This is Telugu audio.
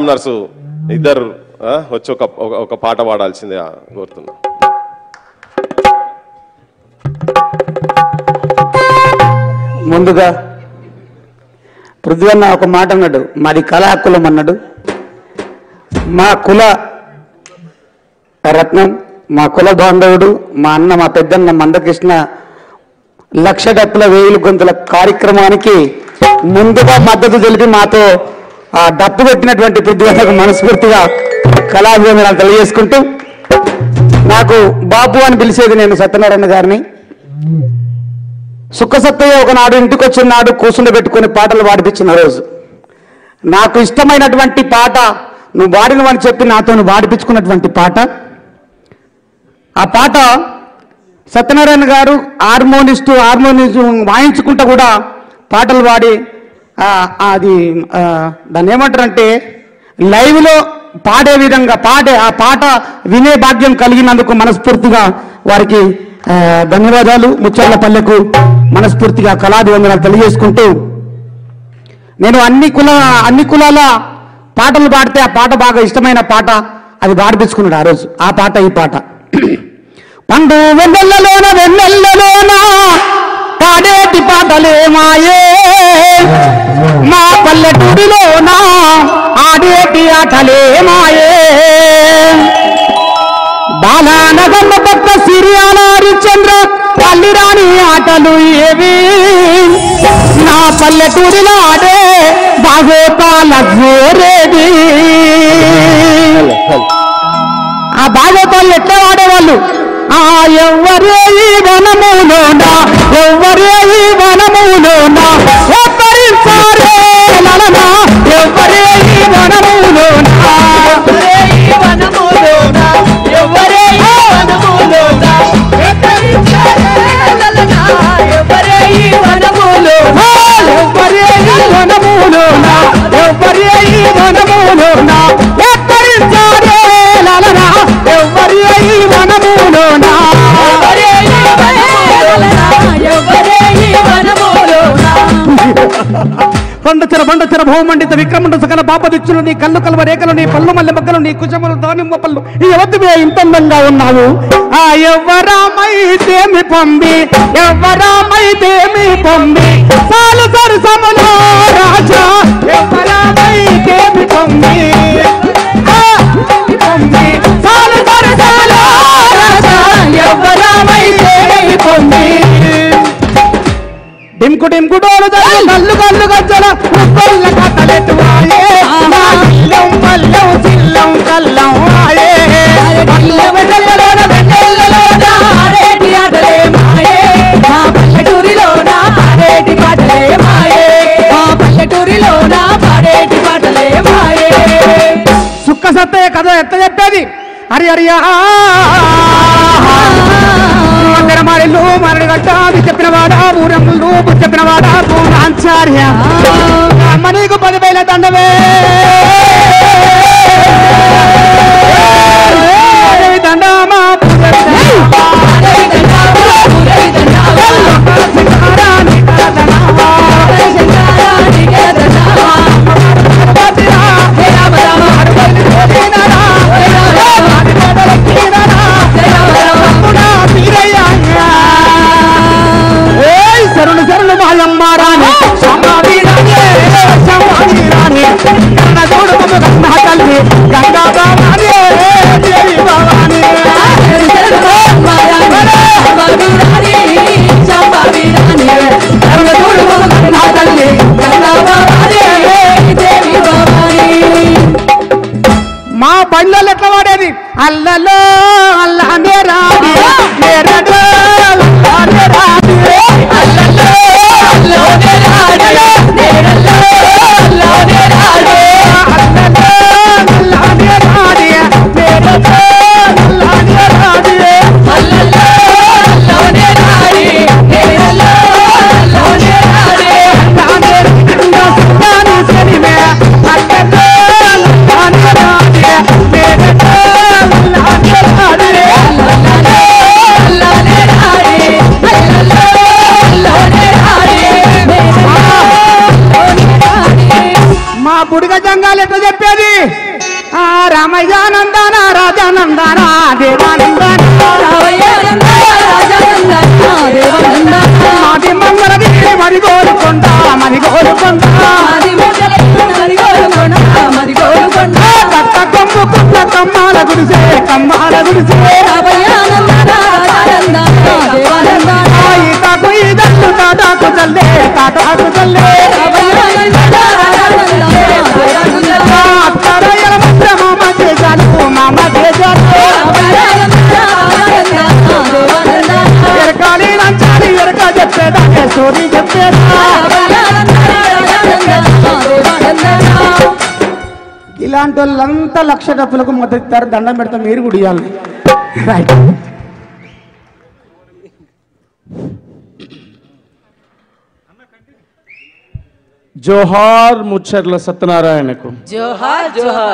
రామ్ నర్సు ఇద్దరు వచ్చి ఒక పాట పాడాల్సిందే కోరుతున్నా. ముందుగా పృథ్వీ అన్న ఒక మాట అన్నాడు, మాది కళాకులం అన్నాడు. మా కుల రత్నం, మా కుల బాంధవుడు, మా అన్న, మా పెద్దన్న మందకృష్ణ లక్ష డప్పుల 1000 గొంతుల కార్యక్రమానికి ముందుగా మద్దతు తెలిపి మాతో ఆ డప్పు పెట్టినటువంటి పృథ్వీ అన్నకు మనస్ఫూర్తిగా కళాభివందనాలు తెలియజేసుకుంటూ, నాకు బాబు అని పిలిచేది నేను సత్యనారాయణ గారిని. సుఖసత్తయ్య ఒకనాడు ఇంటికి వచ్చిన నాడు కూర్చుండి పెట్టుకుని పాటలు పాడిపించిన రోజు నాకు ఇష్టమైనటువంటి పాట నువ్వు పాడినవని చెప్పి నాతో నువ్వు పాడిపించుకున్నటువంటి పాట. ఆ పాట సత్యనారాయణ గారు హార్మోనియం వాయించుకుంటూ కూడా పాటలు పాడి అది దాన్ని ఏమంటారంటే లైవ్లో పాడే విధంగా ఆ పాట వినే భాగ్యం కలిగినందుకు మనస్ఫూర్తిగా వారికి ధన్యవాదాలు. ముచ్చర్లపల్లెకు మనస్ఫూర్తిగా కళాభివందనాలు తెలియజేసుకుంటూ, నేను అన్ని కులాల పాటలు పాడితే ఆ పాట బాగా ఇష్టమైన పాట అది పాడిపించుకున్నాడు ఆ రోజు. ఆ పాట ఈ పాట. పండు వెన్నెల్లలోన పాడేటి పాటలే మాయే, మా పల్లెటూరిలోన ఆడేటి ఆటలే మాయే, బాలానగమ్మ పక్క సిరియాల హరిశ్చంద్ర పల్లిరాని ఆటలు ఏవి, నా పల్లెటూరిలో ఆడే బాగోతాల జోరేది. ఆ బాగోతాలు ఎట్లా ఆడేవాళ్ళు, ఎవ్వరే ఈ వనములోనా ఎవ్వరే ఈ వనములోనా ఎవ్వరిస్తారే లలనా ఎవ్వరే ఈ వనములోనా ఎవ్వరే ఈ వనములోనా ఎవ్వరే ఈ వనములోనా ఎవ్వరే ఈ వనములోనా ఎవ్వరే ఈ వనములోనా ఎవ్వరిస్తారే లలనా ఎవ్వరే ఈ వనములోనా బండచెర భౌమండిత విక్రమండు సకల పాపదిచ్చులు నీ కళ్ళు కల్వ రేఖలు నీ పళ్ళు మల్లె మగ్గలు నీ కుచములు దానిమ్మ పళ్ళు ఈ వద్దు ఇంతందంగా ఉన్నావు. ఎవ్వరామైతేమి పొంది ఎవ్వరామైతేమి పొంది సాలు సరసములో రాజా ఎవ్వరామైతేమి పొంది సాలు సరసలో రాజా ఎవ్వరామైతేమి పొంది డింకు డింకు డోలు కళ్ళు కళ్ళు గజ్జల ఉప్పల్ల కట్టలెట్టువాయే మల్లం మల్లం చిల్లం కల్లం ఆయే వెన్నెల్లలోన ఆడేటి ఆటలే మాయే, మా పల్లెటూరిలోన ఆడేటి పాటలే మాయే, మా పల్లెటూరిలోన పాడేటి పాటలే మాయే. సుక్క సత్తయ్య కథ ఎట్ట చెప్పేది, హరి హరియా మారిల్లు మరగట్ట చెప్పిన వాడా ఊరమ్ములు చెప్పిన వాడా పూర్ణాచార్య అమ్మ నీకు 10,000 దండవే దండమా శరణు శరణు మాయమ్మారాణి తల్లి గంగా భవాని దేవి భవాని మా బండ్లలో ఎట్లా వాడేది అల్లలో అల్లానే రాని ఎరడో అల్లానే రాని అల్లలో అల్లానే రాని ఎరడో అల్లానే రాని అల్లలో అల్లానే రాని ఎరడో అల్లానే రాని అల్లలో అల్లానే రాని ఎరడో అల్లానే రాని అల్లానే రాని సరిమే అల్లలో అల్లానే రాని ఎరడో అల్లానే రాని అల్లలో అల్లానే ఆ రామయ్యానందన రాజానందన దేవానందన మాది మంగళది మరి గోలుకొండ కట్ట కొమ్ముకున్న కమ్మాల గుడిసే ఈతాకు ఈదల్లు తాటాకు చల్లే అత్తరయ్యల మధ్య మామ చేశాడు ఎరకాలి నంచాలి ఎరక చెప్పేదా సోది చెప్పేదా ఇలాంటి వాళ్ళంతా లక్ష డబ్బులకు మొదటి ఇస్తారు దండం పెడతాం మీరు కూడా ఇవ్వాలి రైట్ జోహార్ ముచ్చర్ల సత్యనారాయణకు జోహార్ జోహార్